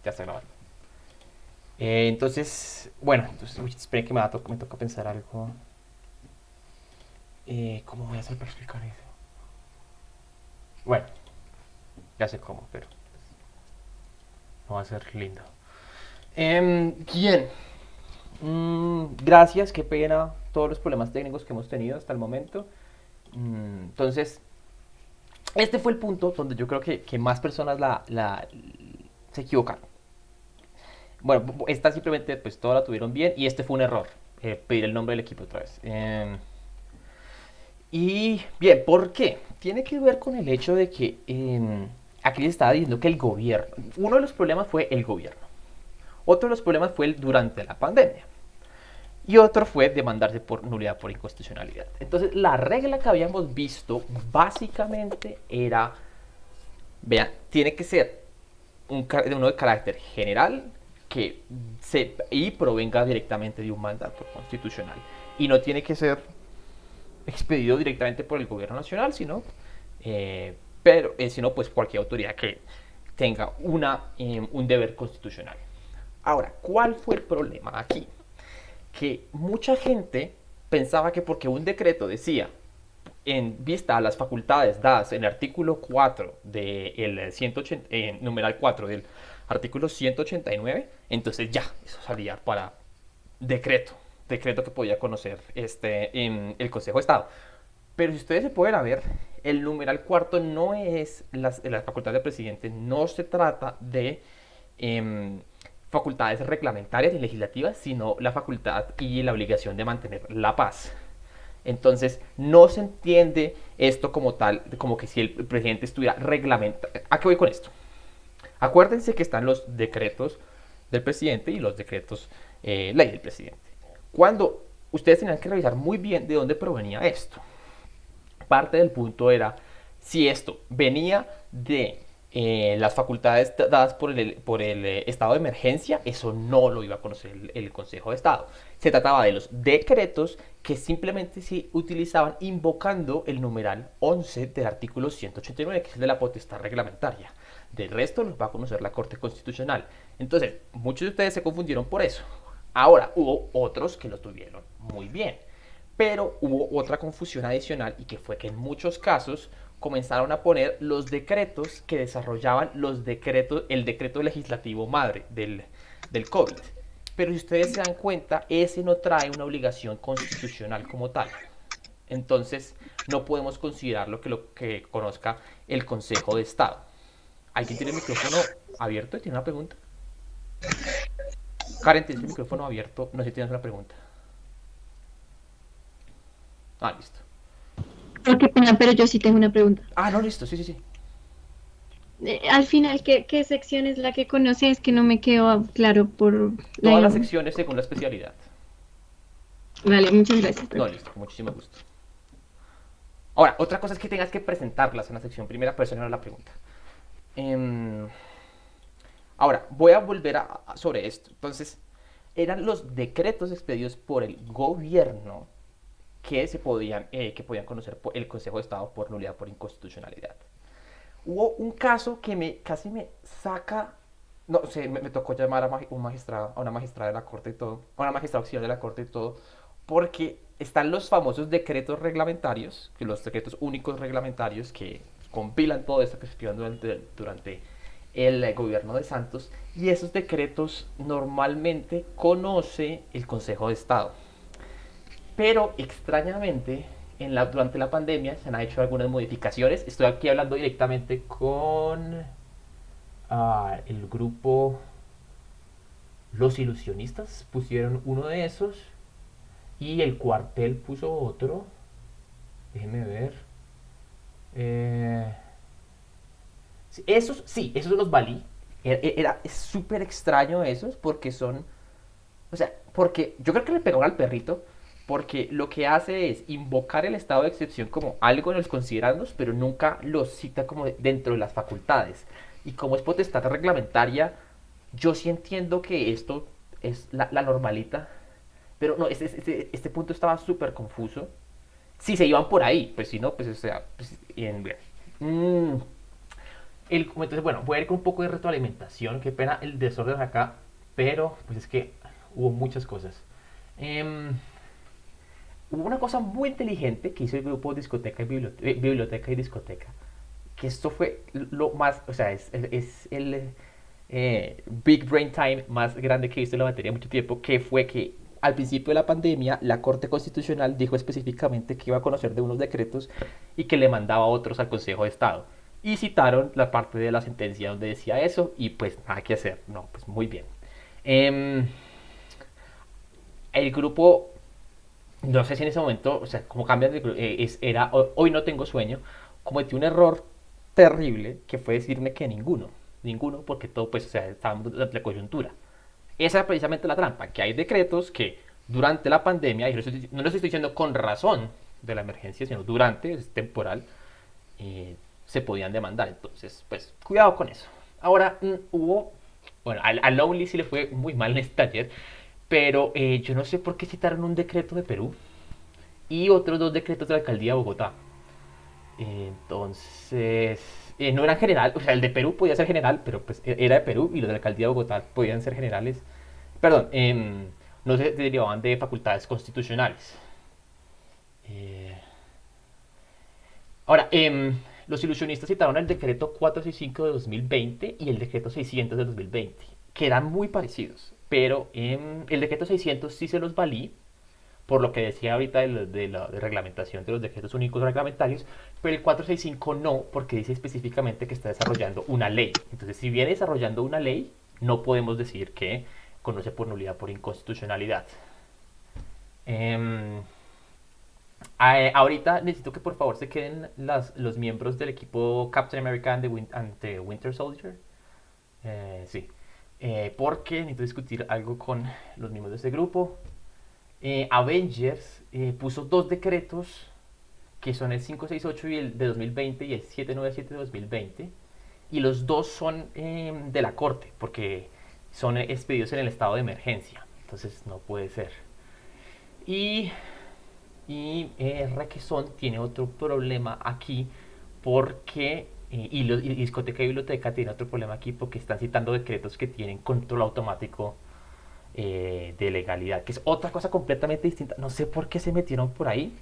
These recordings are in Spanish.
Ya está grabando. Entonces, bueno, entonces, esperen que me toca pensar algo. ¿Cómo voy a hacer para explicar eso? Bueno, ya sé cómo, pero no va a ser lindo. Bien. Gracias, qué pena todos los problemas técnicos que hemos tenido hasta el momento. Entonces, este fue el punto donde yo creo que más personas se equivocaron. Bueno, esta simplemente pues toda la tuvieron bien y este fue un error. Pedir el nombre del equipo otra vez. Y bien, ¿por qué? Tiene que ver con el hecho de que aquí les estaba diciendo que el gobierno, uno de los problemas fue el gobierno, otro de los problemas fue durante la pandemia y otro fue demandarse por nulidad por inconstitucionalidad. Entonces, la regla que habíamos visto básicamente era, vean, tiene que ser uno de carácter general y provenga directamente de un mandato constitucional. Y no tiene que ser expedido directamente por el gobierno nacional, sino pues cualquier autoridad que tenga un deber constitucional. Ahora, ¿cuál fue el problema aquí? Que mucha gente pensaba que porque un decreto decía, en vista a las facultades dadas en el artículo 4 del 180, numeral 4 del artículo 189, entonces ya, eso salía para decreto, decreto que podía conocer en el Consejo de Estado. Pero si ustedes se pueden ver, el numeral cuarto no es la facultad del presidente, no se trata de facultades reglamentarias y legislativas, sino la facultad y la obligación de mantener la paz. Entonces, no se entiende esto como tal, como que si el presidente estuviera reglamentado. ¿A qué voy con esto? Acuérdense que están los decretos del presidente y los decretos ley del presidente. Cuando ustedes tenían que revisar muy bien de dónde provenía esto. Parte del punto era si esto venía de las facultades dadas por el estado de emergencia, eso no lo iba a conocer el Consejo de Estado. Se trataba de los decretos que simplemente se utilizaban invocando el numeral 11 del artículo 189, que es el de la potestad reglamentaria. Del resto los va a conocer la Corte Constitucional. Entonces, muchos de ustedes se confundieron por eso. Ahora, hubo otros que lo tuvieron muy bien. Pero hubo otra confusión adicional y que fue que en muchos casos comenzaron a poner los decretos que desarrollaban el decreto legislativo madre del COVID. Pero si ustedes se dan cuenta, ese no trae una obligación constitucional como tal. Entonces, no podemos considerar lo que conozca el Consejo de Estado. ¿Alguien tiene el micrófono abierto y tiene una pregunta? Karen, tienes el micrófono abierto. No sé si tienes una pregunta. Ah, listo. Oh, qué pena, pero yo sí tengo una pregunta. Ah, no, listo. Sí, sí, sí. Al final, ¿qué sección es la que conoces? Que no me quedó claro por la Todas las info. secciones según la especialidad. Vale, muchas gracias. No, listo, con muchísimo gusto. Ahora, otra cosa es que tengas que presentarlas en la sección primera persona, no la pregunta. Em, Ahora, voy a volver sobre esto. Entonces, eran los decretos expedidos por el gobierno que podían conocer el Consejo de Estado por nulidad por inconstitucionalidad. Hubo un caso que casi me saca. No sé, me tocó llamar a una magistrada de la corte y todo, a una magistrada auxiliar de la corte y todo, porque están los famosos decretos reglamentarios, que los decretos únicos reglamentarios que compilan todo esto que se escribió durante el gobierno de Santos, y esos decretos normalmente conoce el Consejo de Estado. Pero extrañamente, durante la pandemia se han hecho algunas modificaciones. Estoy aquí hablando directamente con el grupo Los Ilusionistas. Pusieron uno de esos y el cuartel puso otro. Déjenme ver. Eh, esos los valí. Es súper extraño esos porque son. O sea, porque yo creo que le pegaron al perrito. Porque lo que hace es invocar el estado de excepción como algo en los considerandos, pero nunca lo cita como dentro de las facultades. Y como es potestad reglamentaria, yo sí entiendo que esto es la normalita. Pero no, este punto estaba súper confuso. Si se iban por ahí, pues si no, pues o sea, pues, bien. Mm, Entonces, bueno, voy a ir con un poco de retroalimentación. Qué pena el desorden acá, pero pues es que hubo muchas cosas. Em, Hubo una cosa muy inteligente que hizo el grupo Discoteca y Biblioteca y Discoteca. Que esto fue lo más, o sea, es el Big Brain Time más grande que he visto en la materia en mucho tiempo, que fue que al principio de la pandemia la Corte Constitucional dijo específicamente que iba a conocer de unos decretos y que le mandaba otros al Consejo de Estado. Y citaron la parte de la sentencia donde decía eso y pues nada que hacer. No, pues muy bien. Eh, el grupo, no sé si en ese momento, o sea, como cambian de era hoy no tengo sueño, cometió un error terrible que fue decirme que ninguno, porque todo, pues, o sea, estábamos durante la coyuntura. Esa es precisamente la trampa, que hay decretos que durante la pandemia, y no lo estoy diciendo con razón de la emergencia, sino durante, es temporal, se podían demandar. Entonces, pues, cuidado con eso. Ahora, bueno, a Lonely sí le fue muy mal en este taller, pero yo no sé por qué citaron un decreto de Perú y otros dos decretos de la alcaldía de Bogotá. Entonces, no eran general, o sea, el de Perú podía ser general, pero pues era de Perú y los de la alcaldía de Bogotá podían ser generales. Perdón, no se derivaban de facultades constitucionales. Eh, Ahora, los ilusionistas citaron el decreto 465 de 2020 y el decreto 600 de 2020, que eran muy parecidos, pero el decreto 600 sí se los valí, por lo que decía ahorita de la de reglamentación de los decretos únicos reglamentarios, pero el 465 no, porque dice específicamente que está desarrollando una ley. Entonces, si viene desarrollando una ley, no podemos decir que conoce por nulidad por inconstitucionalidad. Eh, Ahorita necesito que por favor se queden los miembros del equipo Captain America and the Winter Soldier. Sí. Porque necesito discutir algo con los miembros de este grupo. Avengers puso dos decretos que son el 568 y el de 2020 y el 797 de 2020. Y los dos son de la corte porque son expedidos en el estado de emergencia. Entonces no puede ser. Y Requesón tiene otro problema aquí porque, y discoteca y biblioteca tiene otro problema aquí porque están citando decretos que tienen control automático de legalidad, que es otra cosa completamente distinta. No sé por qué se metieron por ahí,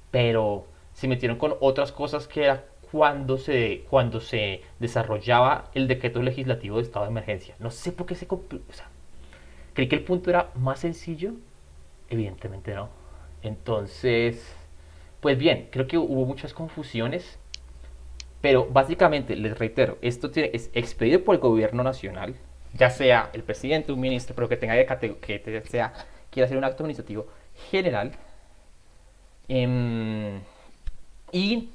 pero se metieron con otras cosas que era cuando se desarrollaba el decreto legislativo de estado de emergencia. No sé por qué o sea, creí que el punto era más sencillo. Evidentemente no. Entonces, pues bien, creo que hubo muchas confusiones, pero básicamente, les reitero, es expedido por el gobierno nacional, ya sea el presidente, un ministro, pero que tenga quiera hacer un acto administrativo general, em, y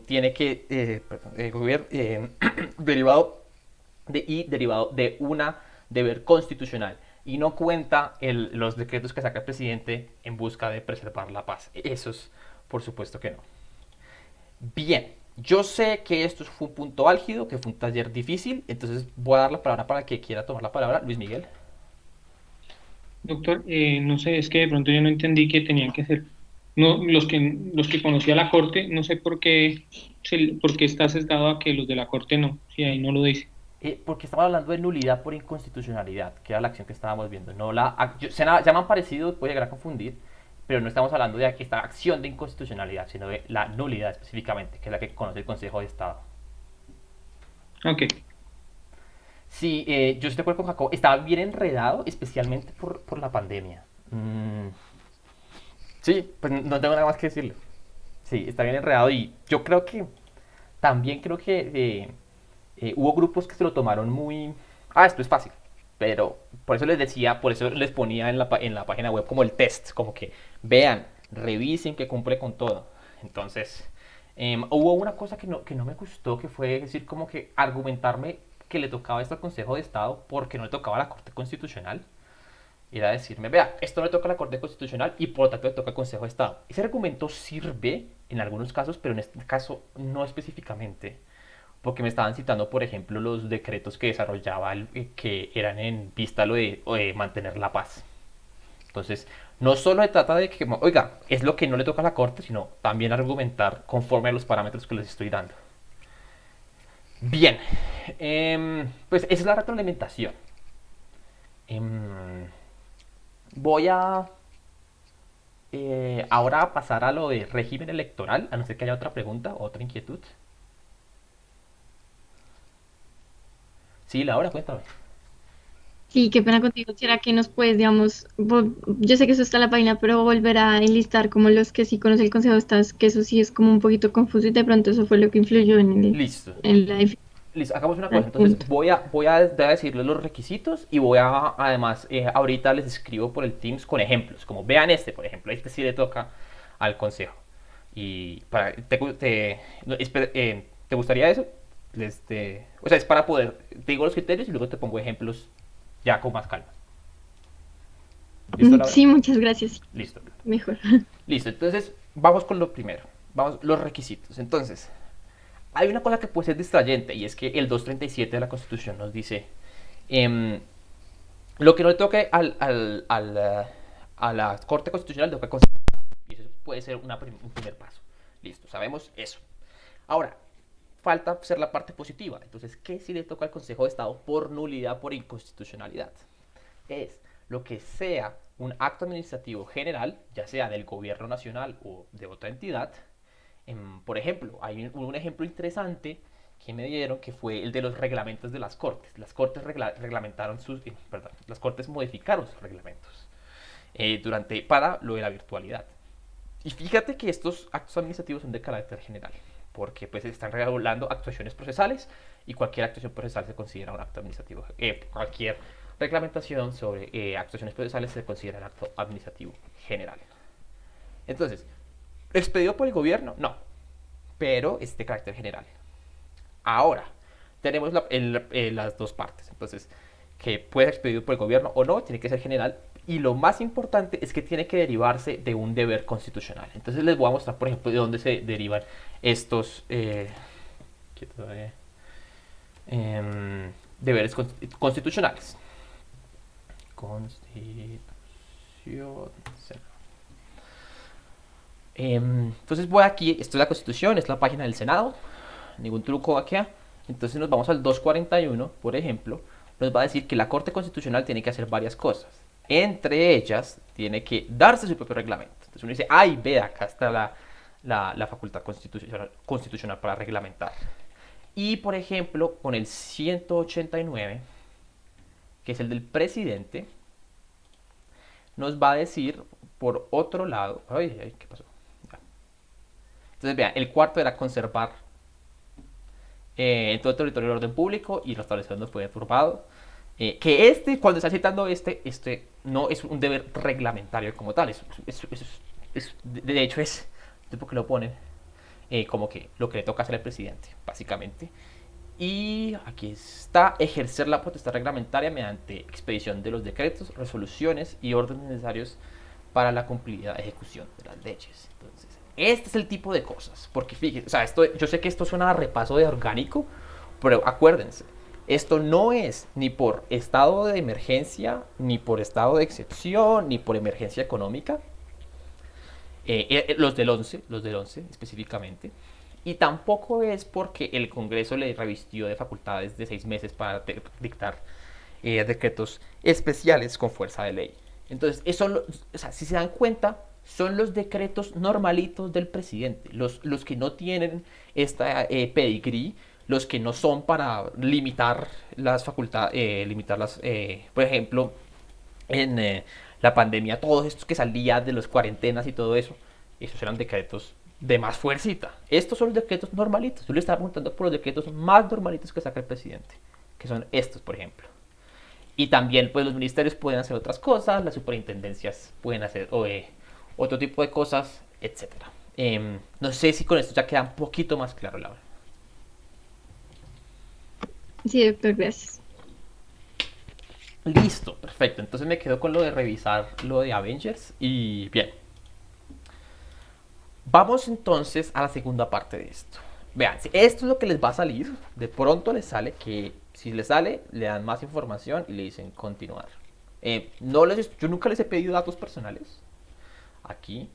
tiene que, perdón, el gobierno, derivado de una deber constitucional y no cuenta los decretos que saca el presidente en busca de preservar la paz. Eso es, por supuesto que no. Bien, yo sé que esto fue un punto álgido, que fue un taller difícil, entonces voy a dar la palabra para el que quiera tomar la palabra, Luis Miguel. Doctor, no sé, es que de pronto yo no entendí que tenían que ser, no, los que conocía la Corte, no sé por qué está sesgado a que los de la Corte no, si ahí no lo dice. Porque estamos hablando de nulidad por inconstitucionalidad, que era la acción que estábamos viendo. No se llaman parecido, puede llegar a confundir, pero no estamos hablando de esta acción de inconstitucionalidad, sino de la nulidad específicamente, que es la que conoce el Consejo de Estado. Ok, Sí, yo estoy de acuerdo con Jacob. Estaba bien enredado, especialmente por la pandemia. Sí, pues no tengo nada más que decirle. Sí, está bien enredado y yo creo que también creo que hubo grupos que se lo tomaron muy... Ah, esto es fácil. Pero por eso les decía, por eso les ponía en la página web como el test, como que vean, revisen que cumple con todo. Entonces, hubo una cosa que no me gustó, que fue decir como que argumentarme que le tocaba esto al Consejo de Estado porque no le tocaba a la Corte Constitucional. Era decirme, vea, esto no le toca a la Corte Constitucional y por lo tanto le toca al Consejo de Estado. Ese argumento sirve en algunos casos, pero en este caso no específicamente, porque me estaban citando, por ejemplo, los decretos que desarrollaba, que eran en vista lo de mantener la paz. Entonces, no solo se trata de que, oiga, es lo que no le toca a la Corte, sino también argumentar conforme a los parámetros que les estoy dando. Bien, pues esa es la retroalimentación. Em, Voy a ahora pasar a lo de régimen electoral, a no ser que haya otra pregunta o otra inquietud. Sí, Laura, cuéntame. Sí, qué pena contigo. ¿Será que nos puedes, digamos, yo sé que eso está en la página, pero volver a enlistar como los que sí conoce el Consejo de Estados, que eso sí es como un poquito confuso y de pronto eso fue lo que influyó Listo. en la Listo, hagamos una cosa. al Entonces punto. voy a decirles los requisitos y voy a, además, ahorita les escribo por el Teams con ejemplos. Como vean este, por ejemplo, este sí le toca al consejo. Y para, no, ¿te gustaría eso? O sea, es para poder, te digo los criterios y luego te pongo ejemplos ya con más calma. ¿Listo, Laura? Sí, muchas gracias. Listo. Mejor. Listo, entonces vamos con lo primero. Vamos, los requisitos. Entonces, hay una cosa que puede ser distrayente y es que el 237 de la Constitución nos dice em, lo que no le toque a la Corte Constitucional le toca constitucional. Y eso puede ser un primer paso. Listo, sabemos eso. Ahora, falta ser la parte positiva. Entonces, ¿qué si le toca al Consejo de Estado por nulidad, por inconstitucionalidad? Es lo que sea un acto administrativo general, ya sea del gobierno nacional o de otra entidad. Por ejemplo, hay un ejemplo interesante que me dieron que fue el de los reglamentos de las cortes. Las cortes reglamentaron perdón, las cortes modificaron sus reglamentos para lo de la virtualidad. Y fíjate que estos actos administrativos son de carácter general, porque pues están regulando actuaciones procesales y cualquier actuación procesal se considera un acto administrativo. Cualquier reglamentación sobre actuaciones procesales se considera un acto administrativo general. Entonces, ¿expedido por el gobierno? No, pero es de carácter general. Ahora, tenemos las dos partes. Entonces, que puede ser expedido por el gobierno o no, tiene que ser general. Y lo más importante es que tiene que derivarse de un deber constitucional. Entonces les voy a mostrar, por ejemplo, de dónde se derivan estos deberes constitucionales. Constitución. Entonces voy aquí, esto es la Constitución, es la página del Senado, ningún truco aquí. Entonces nos vamos al 241, por ejemplo, nos va a decir que la Corte Constitucional tiene que hacer varias cosas. Entre ellas, tiene que darse su propio reglamento. Entonces uno dice, ay, ve, acá está la facultad constitucional para reglamentar. Y, por ejemplo, con el 189, que es el del presidente, nos va a decir, por otro lado, ay, ay, ¿qué pasó? Entonces, vean, el cuarto era conservar en todo el territorio el orden público y restablecer donde fue turbado. Que cuando está citando este no es un deber reglamentario como tal, de hecho es, porque lo ponen como que lo que le toca hacer al presidente, básicamente. Y aquí está, ejercer la potestad reglamentaria mediante expedición de los decretos, resoluciones y órdenes necesarios para la cumplida ejecución de las leyes. Entonces, este es el tipo de cosas. Porque fíjense, o sea, yo sé que esto suena a repaso de orgánico, pero acuérdense, esto no es ni por estado de emergencia, ni por estado de excepción, ni por emergencia económica. Los del 11 específicamente. Y tampoco es porque el Congreso le revistió de facultades de 6 meses para dictar decretos especiales con fuerza de ley. Entonces, o sea, si se dan cuenta, son los decretos normalitos del presidente, los que no tienen esta pedigrí, los que no son para limitar las facultades, por ejemplo, en la pandemia, todos estos que salían de las cuarentenas y todo eso, esos eran decretos de más fuercita. Estos son los decretos normalitos. Yo le estaba preguntando por los decretos más normalitos que saca el presidente, que son estos, por ejemplo. Y también, pues, los ministerios pueden hacer otras cosas, las superintendencias pueden hacer otro tipo de cosas, etcétera. No sé si con esto ya queda un poquito más claro, Laura. Sí, doctor, gracias. Listo, perfecto. Entonces me quedo con lo de revisar lo de Avengers y bien. Vamos entonces a la segunda parte de esto. Vean, si esto es lo que les va a salir, de pronto les sale que si les sale, le dan más información y le dicen continuar. Yo nunca les he pedido datos personales aquí,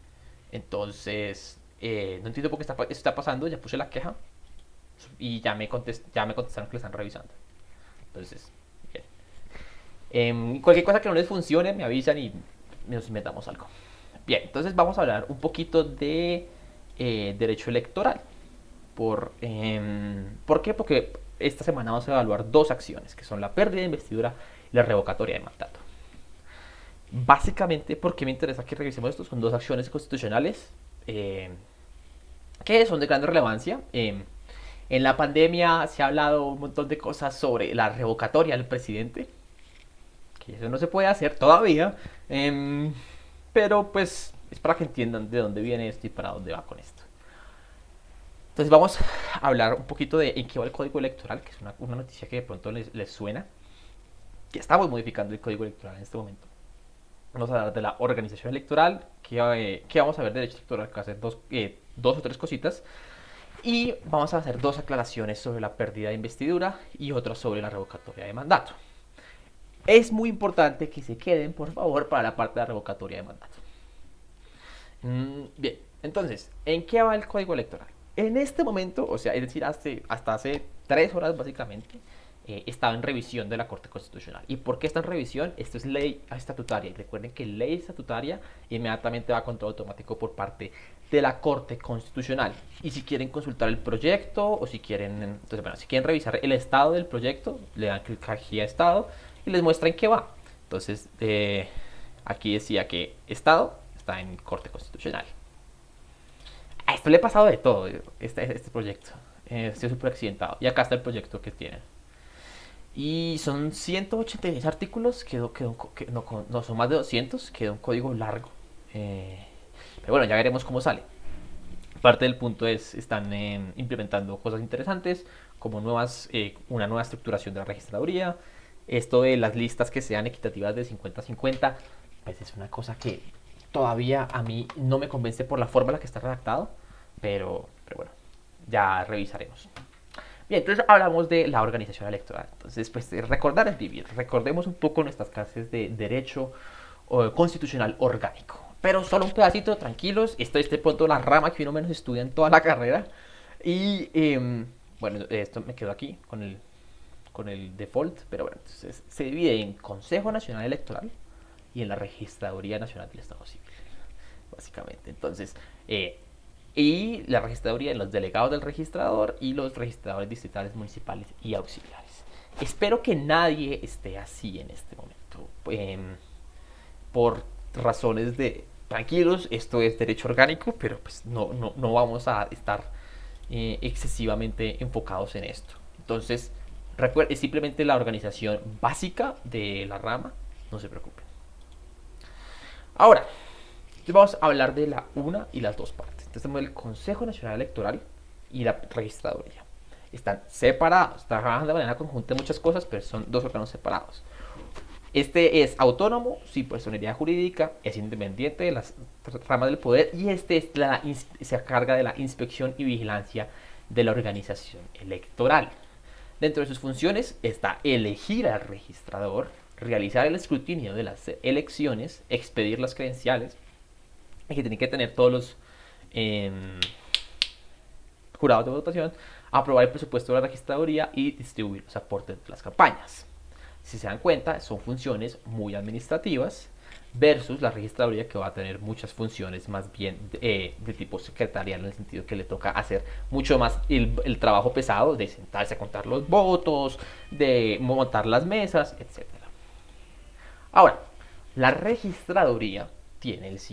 entonces no entiendo por qué esto está pasando, ya puse la queja. Y ya me contestaron que lo están revisando. Entonces, bien. Cualquier cosa que no les funcione, me avisan y nos inventamos algo. Bien, entonces vamos a hablar un poquito de derecho electoral. ¿Por qué? Porque esta semana vamos a evaluar dos acciones, que son la pérdida de investidura y la revocatoria de mandato. Básicamente, ¿por qué me interesa que revisemos esto? Son dos acciones constitucionales que son de gran relevancia. En la pandemia se ha hablado un montón de cosas sobre la revocatoria del presidente, que eso no se puede hacer todavía, pero pues es para que entiendan de dónde viene esto y para dónde va con esto. Entonces vamos a hablar un poquito de en qué va el Código Electoral, que es una noticia que de pronto les suena, que estamos modificando el Código Electoral en este momento. Vamos a hablar de la organización electoral, que vamos a ver de derecho electoral, que va a ser dos o tres cositas, y vamos a hacer dos aclaraciones sobre la pérdida de investidura y otra sobre la revocatoria de mandato. Es muy importante que se queden, por favor, para la parte de la revocatoria de mandato. Bien, entonces, ¿en qué va el Código Electoral? En este momento, o sea, es decir, hasta hace 3 horas básicamente, estaba en revisión de la Corte Constitucional. ¿Y por qué está en revisión? Esto es ley estatutaria. Y recuerden que ley estatutaria inmediatamente va a control automático por parte de la Corte Constitucional. Y si quieren consultar el proyecto o si quieren, entonces, bueno, si quieren revisar el estado del proyecto, le dan clic aquí a estado y les muestra en qué va. Entonces, aquí decía que estado está en Corte Constitucional. A esto le he pasado de todo, este proyecto. Estoy súper accidentado. Y acá está el proyecto que tienen. Y son 186 artículos, no son más de 200, quedó un código largo. Pero bueno, ya veremos cómo sale. Parte del punto es, están implementando cosas interesantes, como una nueva estructuración de la registraduría. Esto de las listas que sean equitativas de 50-50, pues es una cosa que todavía a mí no me convence por la forma en la que está redactado, pero bueno, ya revisaremos. Bien, entonces hablamos de la organización electoral. Entonces, pues recordar es vivir. Recordemos un poco nuestras clases de derecho constitucional orgánico. Pero solo un pedacito, tranquilos. Esto es de pronto la rama que uno menos estudia en toda la carrera. Y bueno, esto me quedo aquí con el default. Pero bueno, entonces se divide en Consejo Nacional Electoral y en la Registraduría Nacional del Estado Civil. Básicamente, entonces... y la registraduría de los delegados del registrador y los registradores distritales, municipales y auxiliares. Espero que nadie esté así en este momento. Por razones de tranquilos, esto es derecho orgánico, pero pues no vamos a estar excesivamente enfocados en esto. Entonces, recuerden, es simplemente la organización básica de la rama, no se preocupen. Ahora, vamos a hablar de la una y las dos partes. Entonces tenemos el Consejo Nacional Electoral y la Registraduría. Están separados, trabajan de manera conjunta en muchas cosas, pero son dos órganos separados. Este es autónomo, sin personería jurídica, es independiente de las ramas del poder y se encarga de la inspección y vigilancia de la organización electoral. Dentro de sus funciones está elegir al registrador, realizar el escrutinio de las elecciones, expedir las credenciales, y que tienen que tener todos los jurados de votación, aprobar el presupuesto de la registraduría y distribuir los aportes de las campañas. Si se dan cuenta, son funciones muy administrativas versus la registraduría, que va a tener muchas funciones más bien de tipo secretarial, en el sentido que le toca hacer mucho más el trabajo pesado de sentarse a contar los votos, de montar las mesas, etc. Ahora, la registraduría tiene las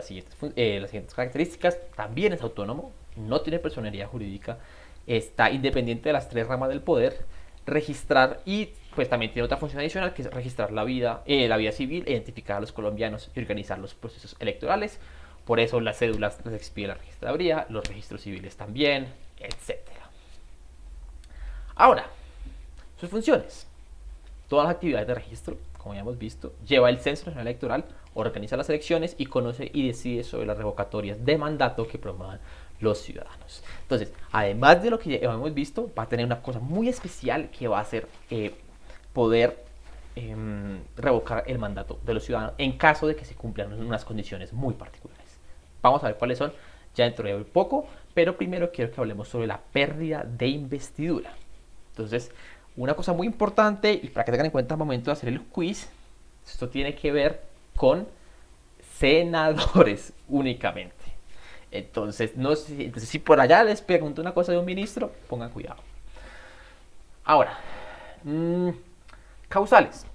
siguientes características. También es autónomo, no tiene personería jurídica, está independiente de las tres ramas del poder, registrar, y pues también tiene otra función adicional, que es registrar la vida civil, identificar a los colombianos y organizar los procesos electorales. Por eso las cédulas las expide la registraduría, los registros civiles también, etc. Ahora, sus funciones. Todas las actividades de registro, como ya hemos visto, lleva el Censo Nacional Electoral, organiza las elecciones y conoce y decide sobre las revocatorias de mandato que promuevan los ciudadanos. Entonces, además de lo que ya hemos visto, va a tener una cosa muy especial que va a ser poder revocar el mandato de los ciudadanos en caso de que se cumplan unas condiciones muy particulares. Vamos a ver cuáles son ya dentro de poco, pero primero quiero que hablemos sobre la pérdida de investidura. Entonces, una cosa muy importante, y para que tengan en cuenta al momento de hacer el quiz, esto tiene que ver con senadores únicamente. Entonces, no sé, entonces, si por allá les pregunto una cosa de un ministro, pongan cuidado. Ahora, causales.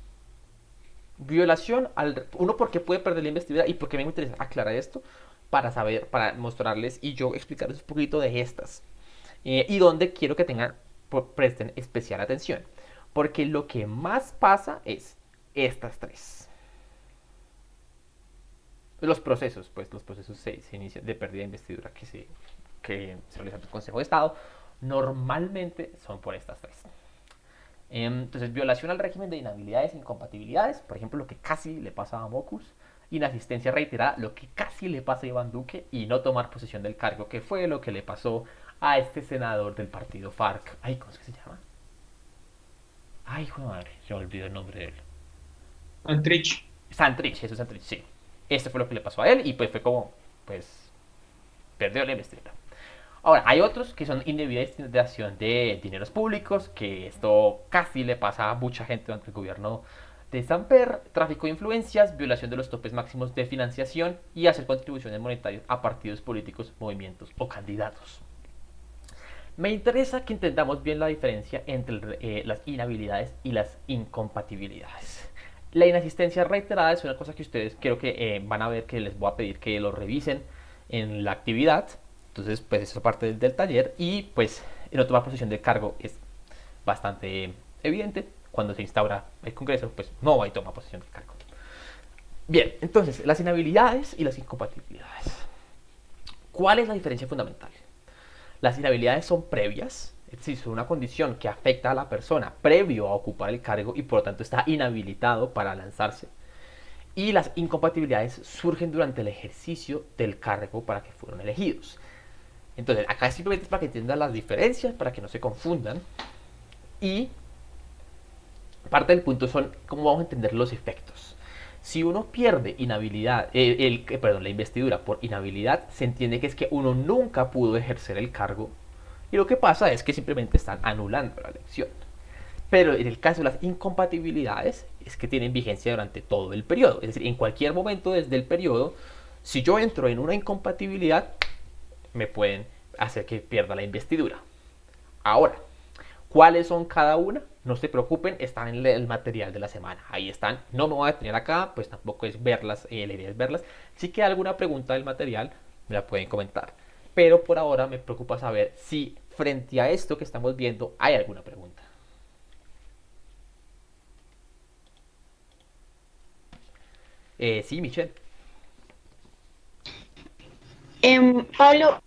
Violación al... Uno, ¿por qué puede perder la investidura? Y por qué me interesa aclarar esto, para saber, para mostrarles y yo explicarles un poquito de estas. Y donde quiero que tengan, presten especial atención. Porque lo que más pasa es estas tres. Los procesos, pues los procesos se inician de pérdida de investidura que se realizan en el Consejo de Estado, normalmente son por estas tres. Entonces, violación al régimen de inhabilidades e incompatibilidades, por ejemplo, lo que casi le pasa a Mocus. Inasistencia reiterada, lo que casi le pasa a Iván Duque. Y no tomar posesión del cargo, que fue lo que le pasó a este senador del partido FARC. Ay, ¿cómo es que se llama? Ay, hijo de madre, yo olvido el nombre de él. Antrich. Santrich, eso es Santrich, sí. Este fue lo que le pasó a él y pues fue como, pues, perdió la investidura. Ahora, hay otros que son indebida destinación de dineros públicos, que esto casi le pasa a mucha gente durante el gobierno de Samper, tráfico de influencias, violación de los topes máximos de financiación y hacer contribuciones monetarias a partidos políticos, movimientos o candidatos. Me interesa que entendamos bien la diferencia entre las inhabilidades y las incompatibilidades. La inasistencia reiterada es una cosa que ustedes creo que van a ver, que les voy a pedir que lo revisen en la actividad. Entonces, pues eso es parte del taller. Y pues no tomar posesión del cargo es bastante evidente. Cuando se instaura el Congreso, pues no hay toma posesión del cargo. Bien, entonces, las inhabilidades y las incompatibilidades. ¿Cuál es la diferencia fundamental? Las inhabilidades son previas, es decir, son una condición que afecta a la persona previo a ocupar el cargo y por lo tanto está inhabilitado para lanzarse. Y las incompatibilidades surgen durante el ejercicio del cargo para que fueron elegidos. Entonces, acá simplemente es para que entiendan las diferencias, para que no se confundan. Y parte del punto son cómo vamos a entender los efectos. Si uno pierde inhabilidad, la investidura por inhabilidad, se entiende que es que uno nunca pudo ejercer el cargo y lo que pasa es que simplemente están anulando la elección. Pero en el caso de las incompatibilidades es que tienen vigencia durante todo el periodo. Es decir, en cualquier momento desde el periodo, si yo entro en una incompatibilidad, me pueden hacer que pierda la investidura. Ahora, ¿cuáles son cada una? No se preocupen, están en el material de la semana. Ahí están. No me voy a detener acá, pues tampoco es verlas, la idea es verlas. Si queda alguna pregunta del material, me la pueden comentar. Pero por ahora me preocupa saber si frente a esto que estamos viendo hay alguna pregunta. Sí, Michelle. Pablo,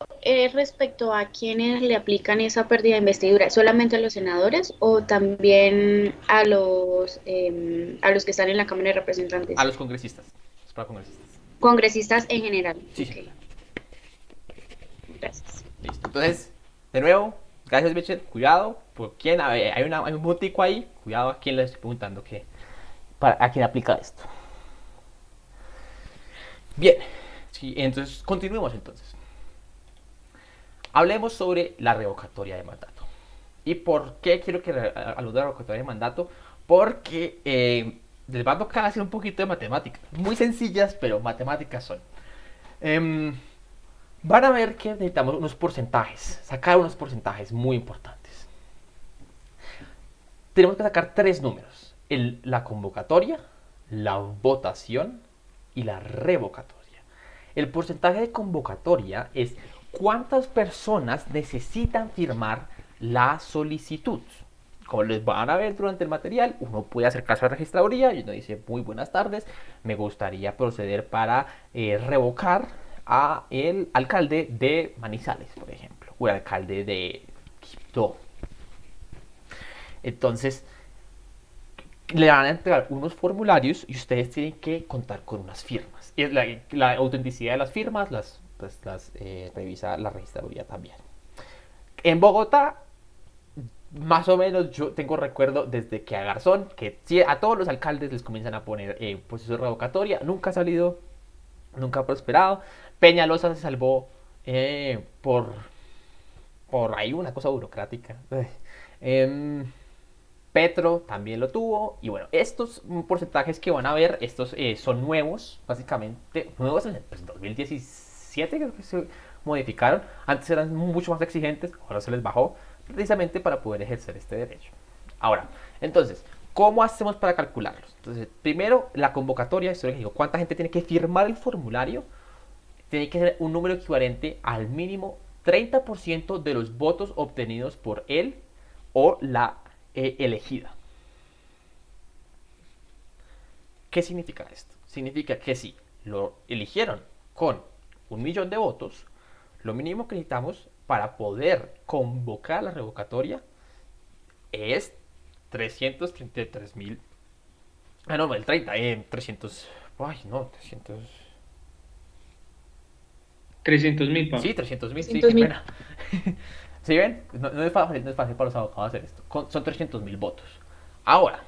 respecto a quienes le aplican esa pérdida de investidura, ¿solamente a los senadores o también a los que están en la Cámara de Representantes? A los congresistas. Es para congresistas. Congresistas en general. Sí, Okay. sí. Gracias. Listo. Entonces, de nuevo, gracias, Michelle. Cuidado. ¿Por quién? Hay un botico ahí. Cuidado a quién le estoy preguntando a quién aplica esto. Bien. Sí, entonces, continuemos entonces. Hablemos sobre la revocatoria de mandato. ¿Y por qué quiero que hablemos de la revocatoria de mandato? Porque les va a tocar hacer un poquito de matemáticas. Muy sencillas, pero matemáticas son. Van a ver que necesitamos unos porcentajes. Sacar unos porcentajes muy importantes. Tenemos que sacar tres números. La convocatoria, la votación y la revocatoria. El porcentaje de convocatoria es cuántas personas necesitan firmar la solicitud. Como les van a ver durante el material, uno puede hacer caso a la registraduría y uno dice: muy buenas tardes, me gustaría proceder para revocar a el alcalde de Manizales, por ejemplo, o el alcalde de Quibdó. Entonces, le van a entregar unos formularios y ustedes tienen que contar con unas firmas. Y la autenticidad de las firmas las revisa la registraduría también. En Bogotá, más o menos yo tengo recuerdo desde que a Garzón, que a todos los alcaldes les comienzan a poner proceso de revocatoria. Nunca ha salido, nunca ha prosperado. Peñalosa se salvó por, por ahí una cosa burocrática. Em, Petro también lo tuvo. Y bueno, estos porcentajes que van a ver, estos son nuevos, básicamente. Nuevos en el 2017, creo que se modificaron. Antes eran mucho más exigentes, ahora se les bajó, precisamente para poder ejercer este derecho. Ahora, entonces, ¿cómo hacemos para calcularlos? Entonces, primero, la convocatoria, esto es lo que digo, ¿cuánta gente tiene que firmar el formulario? Tiene que ser un número equivalente al mínimo 30% de los votos obtenidos por él o la elegida. ¿Qué significa esto? Significa que si lo eligieron con 1 millón de votos, lo mínimo que necesitamos para poder convocar la revocatoria es 333.000. Ah, no, el 30, 300. Ay, no, 300. 300.000, Pablo. Sí, 300.000, sí, qué 300.000. pena. ¿Sí ven? No es fácil, no es fácil para los abogados hacer esto. Son 300.000 votos. Ahora,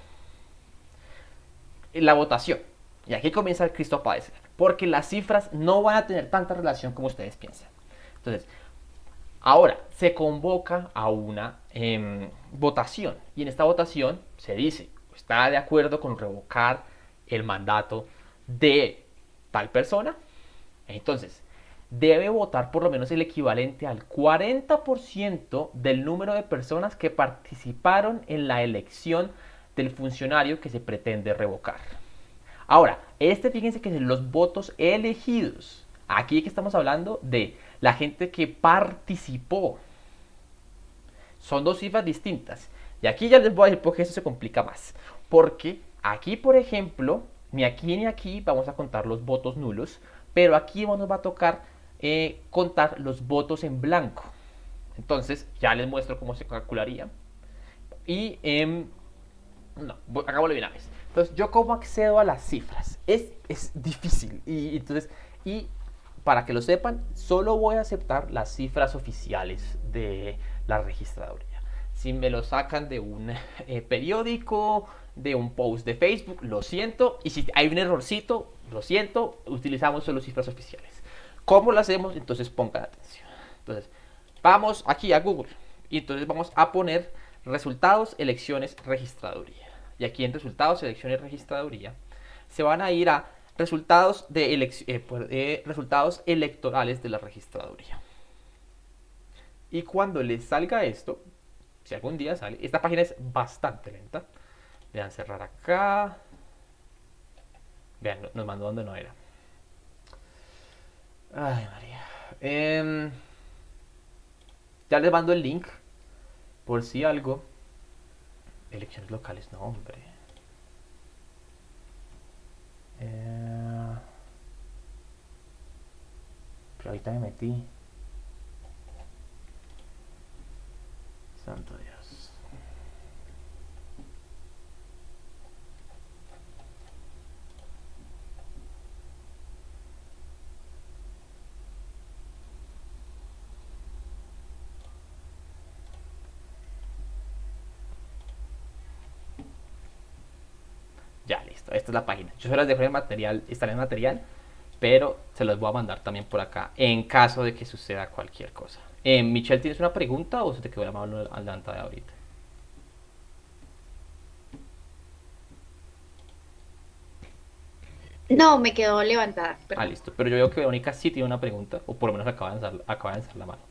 la votación. Y aquí comienza el Cristo a padecer. Porque las cifras no van a tener tanta relación como ustedes piensan. Entonces, ahora se convoca a una votación. Y en esta votación se dice, ¿está de acuerdo con revocar el mandato de tal persona? Entonces, debe votar por lo menos el equivalente al 40% del número de personas que participaron en la elección del funcionario que se pretende revocar. Ahora, fíjense que los votos elegidos, aquí que estamos hablando de la gente que participó, son dos cifras distintas. Y aquí ya les voy a decir por qué eso se complica más. Porque aquí, por ejemplo, ni aquí ni aquí vamos a contar los votos nulos, pero aquí nos va a tocar contar los votos en blanco. Entonces, ya les muestro cómo se calcularía. Y, no, hagámoslo de una vez. Entonces, ¿yo cómo accedo a las cifras? Es difícil. Y para que lo sepan, solo voy a aceptar las cifras oficiales de la registraduría. Si me lo sacan de un periódico, de un post de Facebook, lo siento. Y si hay un errorcito, lo siento, utilizamos solo cifras oficiales. ¿Cómo lo hacemos? Entonces pongan atención. Entonces, vamos aquí a Google. Y entonces vamos a poner resultados, elecciones, registraduría. Y aquí en resultados, elecciones, registraduría, se van a ir a resultados, resultados electorales de la registraduría. Y cuando les salga esto, si algún día sale, esta página es bastante lenta. Vean, cerrar acá. Vean, nos mandó donde no era. Ay, María. Ya les mando el link. Por si algo. Elecciones locales, no, hombre. Pero ahorita me metí. Santo Dios. Ya, listo. Esta es la página. Yo se las dejo en el material, está en el material, pero se los voy a mandar también por acá en caso de que suceda cualquier cosa. Michelle, ¿tienes una pregunta o se te quedó la mano adelantada ahorita? No, me quedó levantada. Ah, Perdón. listo. Pero yo veo que Verónica sí tiene una pregunta, o por lo menos acaba de alzar la mano.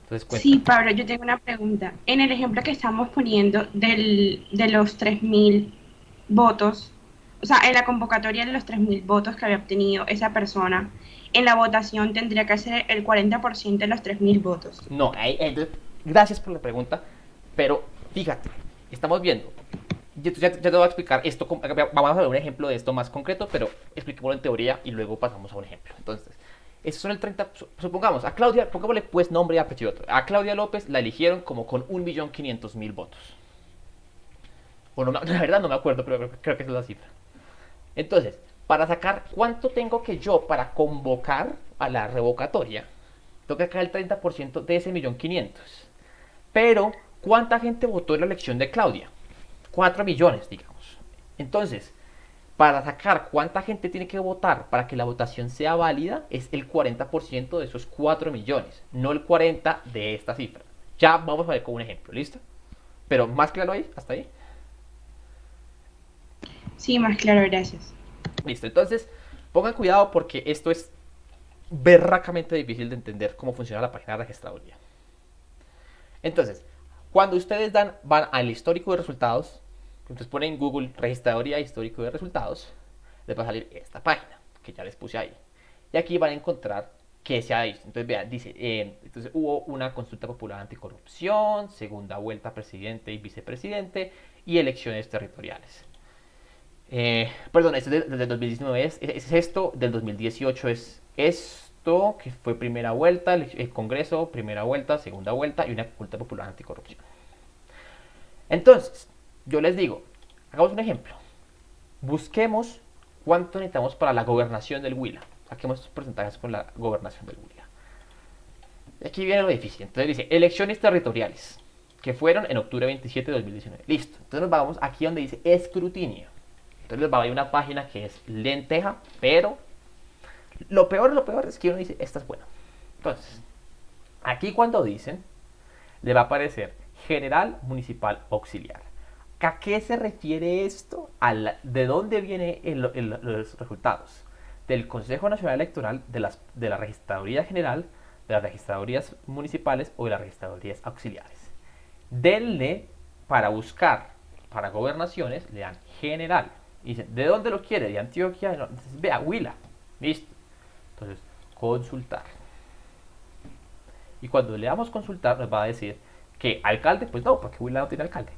Entonces, Sí, cuéntame. Pablo, yo tengo una pregunta. En el ejemplo que estamos poniendo de los 3.000 votos, o sea, en la convocatoria de los 3.000 votos que había obtenido esa persona, en la votación tendría que ser el 40% de los 3.000 votos. No, gracias por la pregunta, pero fíjate, estamos viendo. Ya te voy a explicar esto. Vamos a ver un ejemplo de esto más concreto, pero expliquémoslo en teoría y luego pasamos a un ejemplo. Entonces, esos son el 30. Supongamos, a Claudia, pongámosle pues nombre y apellido. A Claudia López la eligieron como con 1.500.000 votos. Bueno, la verdad no me acuerdo, pero creo que esa es la cifra. Entonces, para sacar cuánto tengo que yo para convocar a la revocatoria, tengo que sacar el 30% de ese 1.500.000. Pero, ¿cuánta gente votó en la elección de Claudia? 4 millones, digamos. Entonces, Para sacar cuánta gente tiene que votar para que la votación sea válida es el 40% de esos 4 millones, no el 40% de esta cifra. Ya vamos a ver con un ejemplo, ¿listo? Pero más claro ahí, hasta ahí. Sí, más claro, gracias. Listo, entonces pongan cuidado porque esto es berracamente difícil de entender cómo funciona la página de registraduría. Entonces, cuando ustedes van al histórico de resultados, entonces ponen en Google registraduría histórico de resultados, les va a salir esta página que ya les puse ahí. Y aquí van a encontrar que se ha visto. Entonces, vean, dice, entonces hubo una consulta popular anticorrupción, segunda vuelta presidente y vicepresidente y elecciones territoriales. Perdón, este es del 2019, es esto, del 2018 es esto, que fue primera vuelta, el Congreso, primera vuelta, segunda vuelta y una consulta popular anticorrupción. Entonces, yo les digo, hagamos un ejemplo. Busquemos cuánto necesitamos para la gobernación del Huila. Saquemos estos porcentajes con la gobernación del Huila. Y aquí viene lo difícil. Entonces dice, elecciones territoriales, que fueron en octubre 27 de 2019. Listo. Entonces nos vamos aquí donde dice escrutinio. Entonces les va a ir una página que es lenteja, pero lo peor es que uno dice, esta es buena. Entonces, aquí cuando dicen, le va a aparecer general municipal auxiliar. ¿A qué se refiere esto? ¿De dónde vienen los resultados? Del Consejo Nacional Electoral, de la Registraduría General, de las registradurías municipales o de las registradurías auxiliares. Denle para buscar para gobernaciones, le dan general. Y dicen, ¿de dónde lo quiere? De Antioquia. Entonces, vea, Huila. Listo. Entonces, consultar. Y cuando le damos consultar, nos va a decir que alcalde, pues no, porque Huila no tiene alcalde.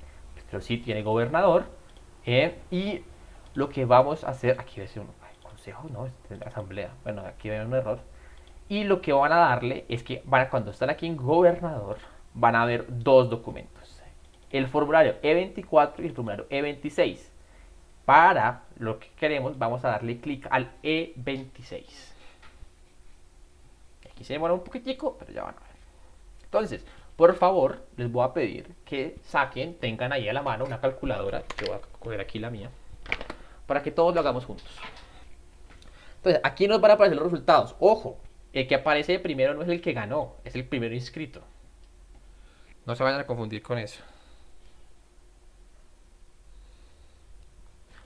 Pero sí tiene gobernador. Y lo que vamos a hacer, aquí va a ser un consejo, no, es asamblea. Bueno, aquí va a haber un error. Y lo que van a darle es que cuando están aquí en gobernador, van a ver dos documentos. El formulario E24 y el formulario E26. Para lo que queremos, vamos a darle clic al E26. Aquí se demora un poquitico, pero ya van a ver. Entonces, por favor, les voy a pedir que tengan ahí a la mano una calculadora. Yo voy a coger aquí la mía. Para que todos lo hagamos juntos. Entonces, aquí nos van a aparecer los resultados. Ojo, el que aparece de primero no es el que ganó, es el primero inscrito. No se vayan a confundir con eso.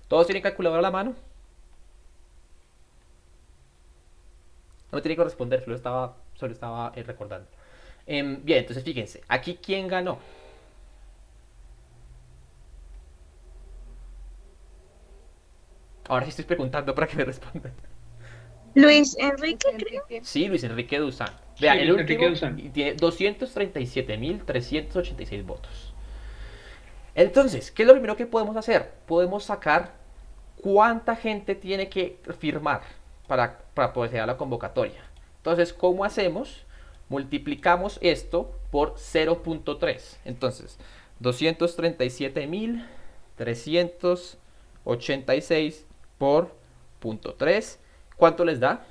¿Todos tienen calculadora a la mano? No me tiene que responder, solo estaba recordando. Bien, entonces fíjense, aquí ¿quién ganó? Ahora sí estoy preguntando para que me respondan. Luis Enrique, creo. Sí, Luis Enrique Duzán. Vean, Sí, el Luis último Enrique Duzán. tiene 237.386 votos. Entonces, ¿qué es lo primero que podemos hacer? Podemos sacar cuánta gente tiene que firmar para poder a la convocatoria. Entonces, ¿cómo hacemos? Multiplicamos esto por 0.3. Entonces, 237.386 por 0.3. ¿Cuánto les da?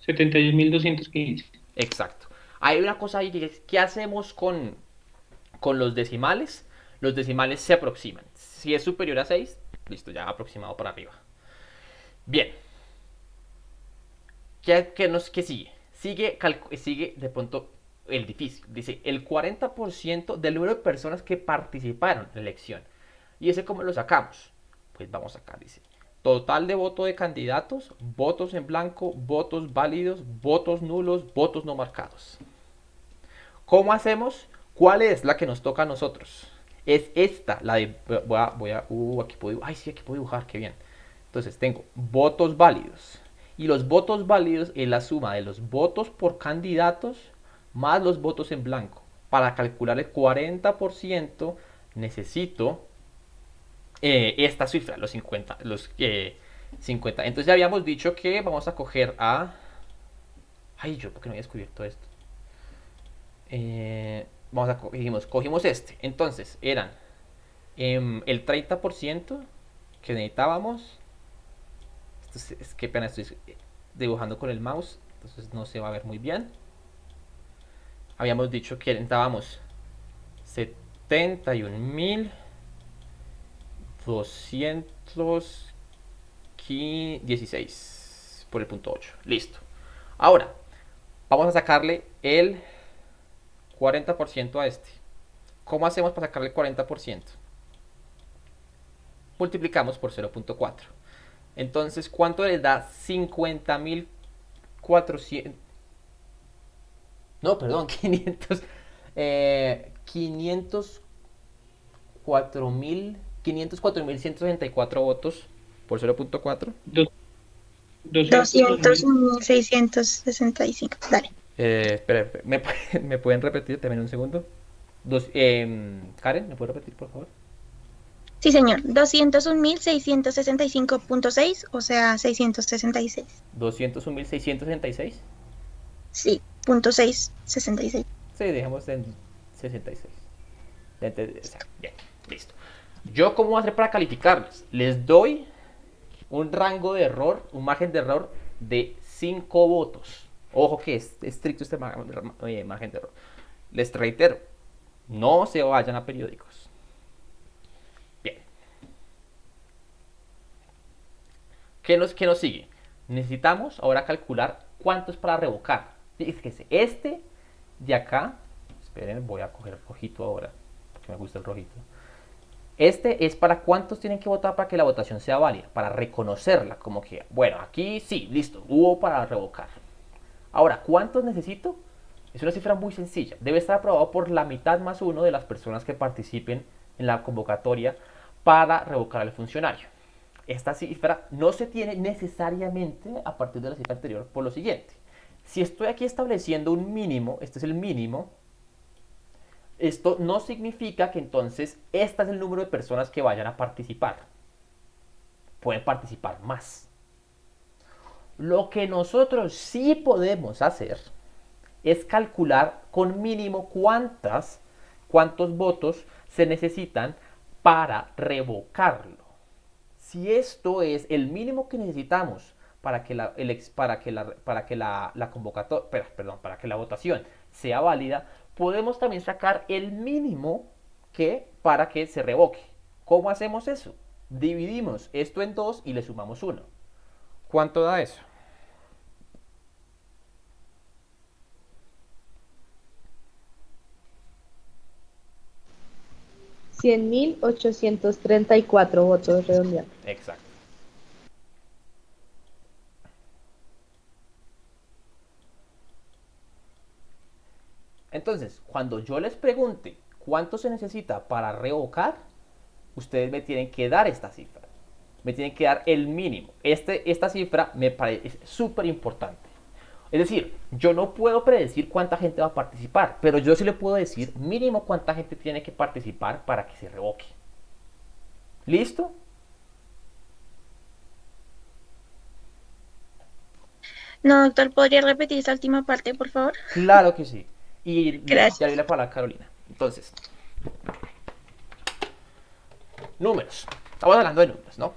$71.215. Exacto. Hay una cosa ahí que es, ¿qué hacemos con los decimales? Los decimales se aproximan. Si es superior a 6, listo, ya aproximado para arriba. Bien. ¿Qué sigue? Sigue de pronto el difícil. Dice el 40% del número de personas que participaron en la elección. ¿Y ese cómo lo sacamos? Pues vamos acá, dice. Total de voto de candidatos, votos en blanco, votos válidos, votos nulos, votos no marcados. ¿Cómo hacemos? ¿Cuál es la que nos toca a nosotros? Es esta, la de... aquí puedo dibujar, qué bien. Entonces tengo votos válidos. Y los votos válidos es la suma de los votos por candidatos más los votos en blanco. Para calcular el 40% necesito esta cifra, los 50. Entonces ya habíamos dicho que vamos a coger a... Ay, yo, ¿por qué no había descubierto esto? Cogimos este. Entonces eran el 30% que necesitábamos. Es que pena, estoy dibujando con el mouse, entonces no se va a ver muy bien. Habíamos dicho que necesitábamos 71.216 por el punto 8. Listo. Ahora, vamos a sacarle el 40% a este. ¿Cómo hacemos para sacarle el 40%? Multiplicamos por 0.4. Entonces, ¿cuánto les da 50.400? No, perdón, 500. 504.164 votos por 0.4. 201.665. Dale. Espera, ¿me pueden repetir también un segundo? Karen, ¿me puede repetir, por favor? Sí, señor. 201.665.6, o sea, 666. 201.666. Sí, punto 666. Sí, dejemos en 66. Bien, listo. ¿Yo cómo voy a hacer para calificarlos? Les doy un rango de error, un margen de error de 5 votos. Ojo que es estricto este margen de error. Les reitero, no se vayan a periódicos. Bien. ¿Qué nos sigue? Necesitamos ahora calcular cuánto es para revocar. Fíjense, este de acá, esperen, voy a coger el rojito ahora, porque me gusta el rojito. Este es para cuántos tienen que votar para que la votación sea válida, para reconocerla, como que, bueno, aquí sí, listo, hubo para revocar. Ahora, ¿cuántos necesito? Es una cifra muy sencilla. Debe estar aprobado por la mitad más uno de las personas que participen en la convocatoria para revocar al funcionario. Esta cifra no se tiene necesariamente a partir de la cifra anterior por lo siguiente. Si estoy aquí estableciendo un mínimo, este es el mínimo, esto no significa que entonces este es el número de personas que vayan a participar. Pueden participar más. Lo que nosotros sí podemos hacer es calcular con mínimo cuántos votos se necesitan para revocarlo. Si esto es el mínimo que necesitamos para que la votación sea válida, podemos también sacar el mínimo para que se revoque. ¿Cómo hacemos eso? Dividimos esto en 2 y le sumamos 1. ¿Cuánto da eso? $100.834 votos redondeados. Exacto. Entonces, cuando yo les pregunte cuánto se necesita para revocar, ustedes me tienen que dar esta cifra. Me tienen que dar el mínimo. Esta cifra me parece súper importante. Es decir, yo no puedo predecir cuánta gente va a participar, pero yo sí le puedo decir mínimo cuánta gente tiene que participar para que se revoque. ¿Listo? No, doctor, ¿podría repetir esa última parte, por favor? Claro que sí. Y Gracias. ya le la palabra a Carolina. Entonces, números. Estamos hablando de números, ¿no?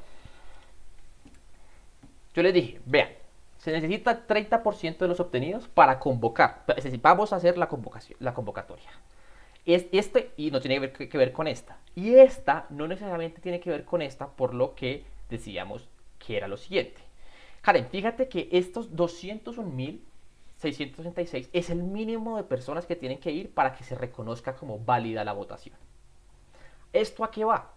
Yo les dije, vean, se necesita 30% de los obtenidos para convocar. Es decir, vamos a hacer la convocatoria. Y no tiene que ver con esta. Y esta no necesariamente tiene que ver con esta, por lo que decíamos que era lo siguiente. Karen, fíjate que estos 201.666 es el mínimo de personas que tienen que ir para que se reconozca como válida la votación. ¿Esto a qué va?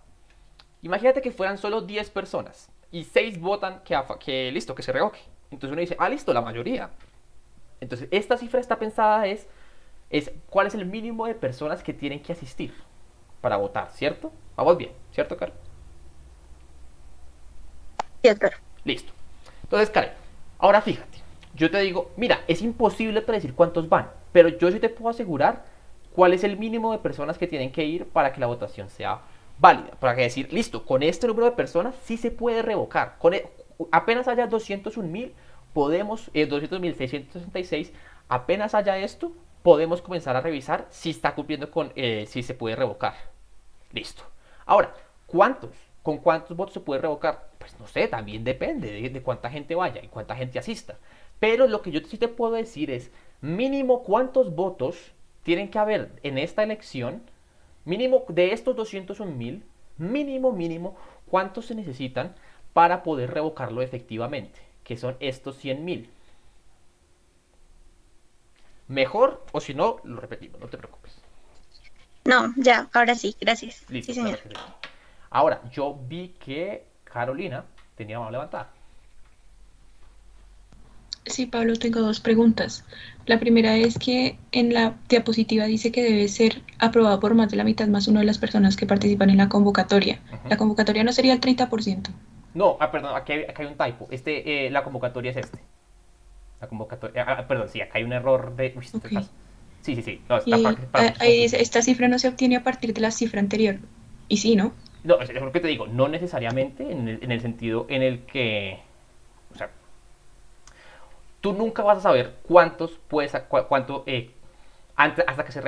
Imagínate que fueran solo 10 personas y 6 votan que listo, que se revoque. Entonces uno dice, listo, la mayoría. Entonces esta cifra está pensada es cuál es el mínimo de personas que tienen que asistir para votar, ¿cierto? Vamos bien, ¿cierto, Karen? Sí, doctor. Listo. Entonces, Karen, ahora fíjate, yo te digo, mira, es imposible predecir cuántos van, pero yo sí te puedo asegurar cuál es el mínimo de personas que tienen que ir para que la votación sea válida. Para que decir, listo, con este número de personas sí se puede revocar. Apenas haya 201.000, 200.666, apenas haya esto, podemos comenzar a revisar si está cumpliendo con, si se puede revocar. Listo. Ahora, ¿con cuántos votos se puede revocar? Pues no sé, también depende de cuánta gente vaya y cuánta gente asista. Pero lo que yo sí te puedo decir es, mínimo cuántos votos tienen que haber en esta elección Mínimo de estos 201.000, mínimo, ¿cuántos se necesitan para poder revocarlo efectivamente? Que son estos 100.000. Mejor, o si no, lo repetimos, no te preocupes. No, ya, ahora sí, gracias. Listo, Sí, claro señor. que sí. Ahora, yo vi que Carolina tenía la mano levantada. Sí, Pablo, tengo dos preguntas. La primera es que en la diapositiva dice que debe ser aprobado por más de la mitad más una de las personas que participan en la convocatoria. Ujú. La convocatoria no sería el 30%. No, perdón, aquí hay un typo. La convocatoria es este. La convocatoria. Perdón, sí, acá hay un error de. Uy, Ok. sí, sí, sí. No, está para muchos Ahí dice, confusión. esta cifra no se obtiene a partir de la cifra anterior. Y sí, ¿no? No, es lo que te digo, no necesariamente en el sentido en el que. O sea, tú nunca vas a saber cuántos puedes. Cuánto. Hasta que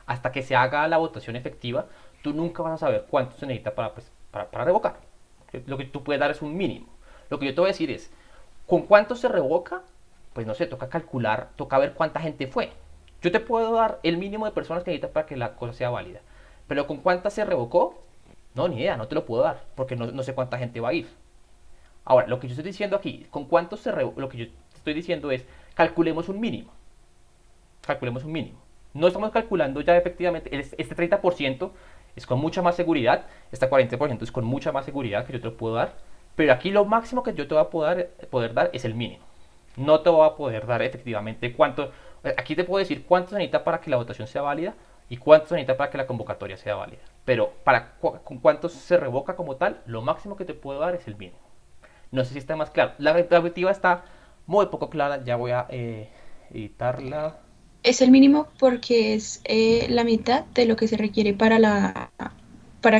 hasta que se haga la votación efectiva, tú nunca vas a saber cuánto se necesita para revocar. Lo que tú puedes dar es un mínimo. Lo que yo te voy a decir es, ¿con cuánto se revoca? Pues no sé, toca calcular, toca ver cuánta gente fue. Yo te puedo dar el mínimo de personas que necesitas para que la cosa sea válida. Pero ¿con cuántas se revocó? No, ni idea, no te lo puedo dar, porque no sé cuánta gente va a ir. Ahora, lo que yo estoy diciendo aquí, ¿con cuántos se revocó? Lo que yo estoy diciendo es, calculemos un mínimo. Calculemos un mínimo. No estamos calculando ya efectivamente, este 30% es con mucha más seguridad, este 40% es con mucha más seguridad que yo te lo puedo dar, pero aquí lo máximo que yo te voy a poder dar es el mínimo. No te voy a poder dar efectivamente cuánto, aquí te puedo decir cuánto se necesita para que la votación sea válida y cuánto se necesita para que la convocatoria sea válida. Pero con cuánto se revoca como tal, lo máximo que te puedo dar es el mínimo. No sé si está más claro. La objetiva está muy poco clara, ya voy a editarla. Es el mínimo porque es la mitad de lo que se requiere para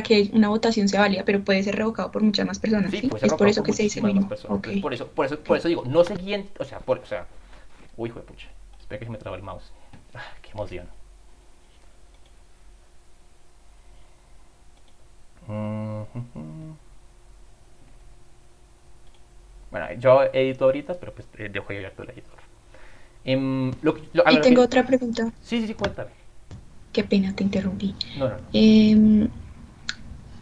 que una votación sea válida, pero puede ser revocado por muchas más personas, Sí, ¿sí? puede ser Es por revocado eso por que se dice el muchísimas más mínimo. personas. Ok. Entonces, por eso digo, no se guíen, uy, hijo de pucha, espera que se me traba el mouse. Qué emoción. Bueno, yo edito ahorita, pero pues dejo ahí abierto el editor. A Y lo tengo que... otra pregunta. Sí, sí, sí, cuéntame. Qué pena, te interrumpí. No, no, no. Em,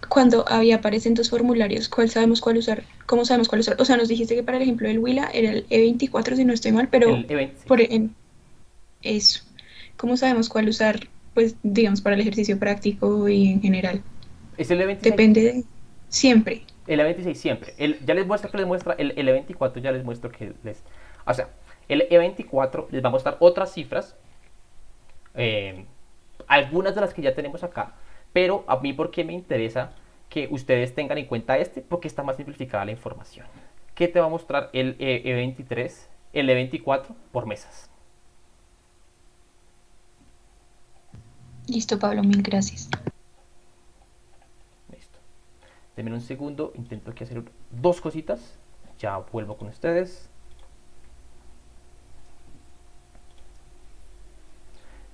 Cuando había aparecen dos formularios, ¿cuál sabemos cuál usar? ¿Cómo sabemos cuál usar? O sea, nos dijiste que para el ejemplo del Huila era el E24, si no estoy mal, pero El E26. por en eso, ¿cómo sabemos cuál usar? Pues digamos para el ejercicio práctico y en general. Es el E26. Depende de siempre. El E26 siempre. Ya les muestro que les muestra. El E24 ya les muestro que les. O sea, el E24 les va a mostrar otras cifras. eh, Algunas de las que ya tenemos acá. Pero a mí, ¿por qué me interesa que ustedes tengan en cuenta este? Porque está más simplificada la información. ¿Qué te va a mostrar el E23, el E24 por mesas? Listo, Pablo, mil gracias. Listo. Denme un segundo, intento aquí hacer dos cositas. Ya vuelvo con ustedes.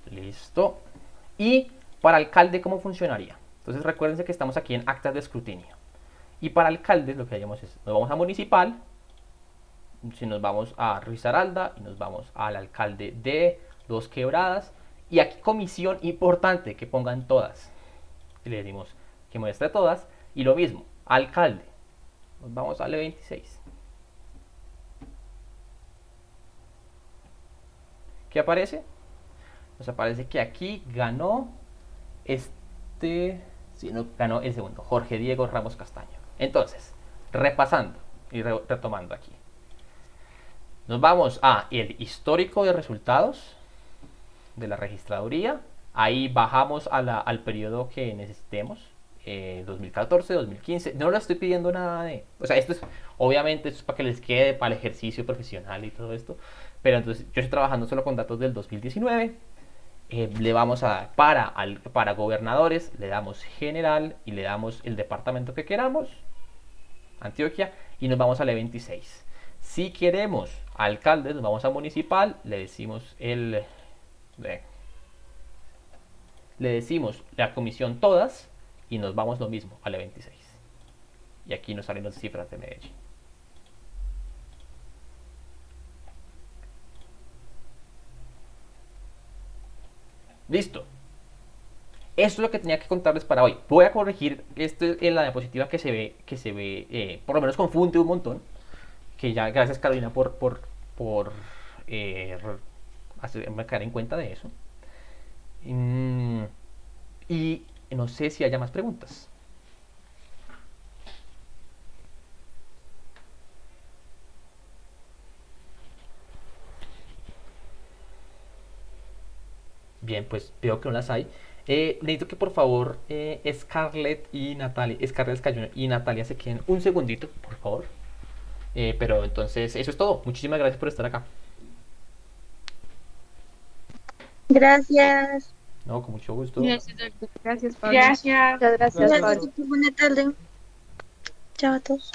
Listo. Y para alcalde, ¿cómo funcionaría? Entonces recuérdense que estamos aquí en actas de escrutinio. Y para alcaldes lo que haríamos es, nos vamos a municipal, si nos vamos a Risaralda y nos vamos al alcalde de Dos Quebradas. Y aquí comisión importante, que pongan todas. Y le decimos que muestre todas. Y lo mismo, alcalde. Nos vamos al E26. ¿Qué aparece? Nos aparece que aquí ganó sí, no, ganó el segundo, Jorge Diego Ramos Castaño. Entonces, repasando y retomando aquí. Nos vamos a el histórico de resultados de la registraduría. Ahí bajamos al periodo que necesitemos. 2014, 2015. No le estoy pidiendo nada de... O sea, obviamente esto es para que les quede para el ejercicio profesional y todo esto. Pero entonces yo estoy trabajando solo con datos del 2019. Le vamos a dar para gobernadores, le damos general y le damos el departamento que queramos, Antioquia, y nos vamos al E26. Si queremos alcaldes, nos vamos a municipal, le decimos le decimos la comisión todas y nos vamos lo mismo al E26. Y aquí nos salen las cifras de Medellín. Listo. Eso es lo que tenía que contarles para hoy. Voy a corregir esto en la diapositiva que se ve, por lo menos confunde un montón. Que ya, gracias Carolina por hacerme caer en cuenta de eso. Y no sé si haya más preguntas. Bien, pues veo que no las hay. Necesito que por favor Scarlett y Natalia, Scarlett Escayón y Natalia se queden un segundito, por favor. Pero entonces eso es todo. Muchísimas gracias por estar acá. Gracias. No, con mucho gusto. Gracias, doctor. Gracias, Pablo. Gracias. Muchas gracias, Gracias, Pablo. doctor. Buena tarde. Chao a todos.